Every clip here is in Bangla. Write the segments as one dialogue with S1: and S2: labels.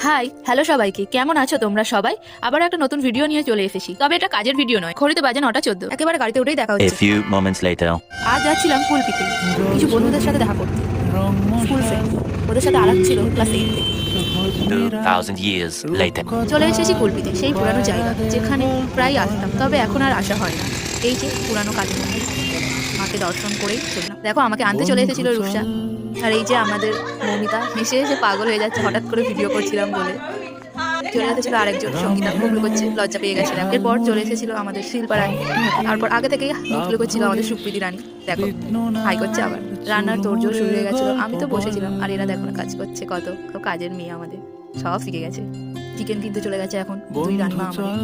S1: হাই হ্যালো সবাইকে, কেমন আছো তোমরা সবাই? আবার একটা নতুন ভিডিও নিয়ে চলে এসেছি, তবে এটা কাজের ভিডিও নয়। ঘড়িতে বাজে 9:14, একেবারে গাড়িতে উঠেই দেখা
S2: A
S1: হচ্ছে।
S2: few moments later,
S1: আজ যাচ্ছিলাম কুলপিতে কিছু বন্ধুদের সাথে দেখা করতে, স্কুল ফ্রেন্ড। ওদের সাথে আলাপ ছিল ক্লাস 8 থেকে।
S2: 2000 years later.
S1: চলে এসেছি কুলপিতে, সেই পুরানো জায়গা যেখানে প্রায় আসতাম, তবে এখন আর আসা হয় না। এই যে পুরানো কালী মন্দির, মাকে দর্শন করেই চললাম। দেখো, আমাকে আনতে চলে এসেছিল রূপসা, আর এই যে আমাদের মৌমিতা হেসে হেসে পাগল হয়ে যাচ্ছে হঠাৎ করে ভিডিও করছিলাম বলে। চলে এসেছিল আরেকজন সঙ্গীতা, মুখ লুকোচ্ছে, লজ্জা পেয়ে গেছিলাম। এরপর চলে এসেছিল আমাদের শিল্পা রানী, তারপর আগে থেকেই মুখ লুকোচ্ছিল আমাদের সুপ্রীতি রানী। দেখো হাই করছে আবার। রান্নার তোড়জোড় শুরু হয়ে গেছিল, আমি তো বসেছিলাম, আর এরা দেখো না কাজ করছে, কত কাজের মেয়ে আমাদের, সব শিখে গেছে। চিকেন কিনতে চলে গেছে এখন দুই রান্না আমাদের।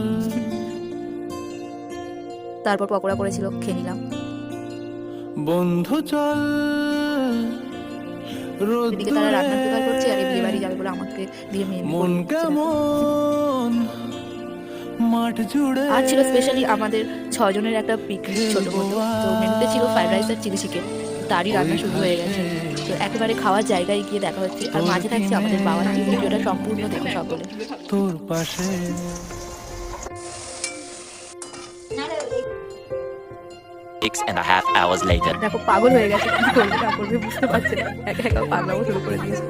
S1: তারপর পকোড়া করেছিল, খেয়ে নিলাম।
S3: বন্ধু চল
S1: এদিকে তারা রান্নার জোগাড় করছে, আর এই বিয়ে বাড়ি যাবে বলে আমাকে দিয়ে মেয়ে
S3: মন কেমন মাঠ জুড়ে।
S1: আজ ছিল স্পেশালি আমাদের 6 জনের একটা পিকনিক, ছোট মতো। তো মেনুতে ছিল ফ্রাইড রাইস আর চিলি চিকেন, তারই রান্না শুরু হয়ে গেছে। তো একেবারে খাওয়ার জায়গায় গিয়ে দেখা হচ্ছে, আর মাঝে থাকছে আমাদের বাবা। ভিডিওটা সম্পূর্ণ দেখো সকলে।
S3: তোর পাশে
S2: 6.5 hours later.
S1: দেখো পাগল হয়ে গেছে, কি করবে না করবে বুঝতে পারছে না, একা একা পাগলামো শুরু করে দিয়েছে।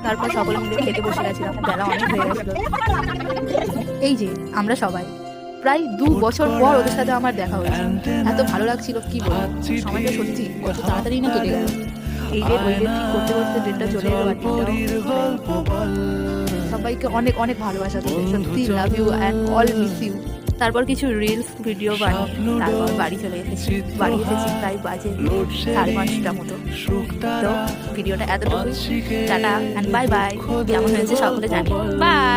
S1: তারপর সকলে মিলে খেতে বসে গেছিলাম, বেলা অনেক হয়ে গেছিল। এই যে আমরা সবাই প্রায় 2 বছর পর ওদের সাথে আমার দেখা হয়েছে। এত ভালো লাগছিল কি বলবো, সময়টা সত্যি কত তাড়াতাড়ি না কেটে গেল। এই ডেট ওই ডেট ঠিক করতে করতে ডেটটা চলে এলো। সবাইকে অনেক অনেক ভালোবাসা দেবে, সত্যি love you and all miss you. তারপর কিছু রিলস ভিডিও বানিয়ে তারপর বাড়ি চলে এসেছি। বাড়ি এসেছি প্রায় বাজে 5:30 মতো। তো ভিডিওটা এতটুকুই, টাটা অ্যান্ড বাই বাই। কেমন হয়েছে সকলে জানি, বাই।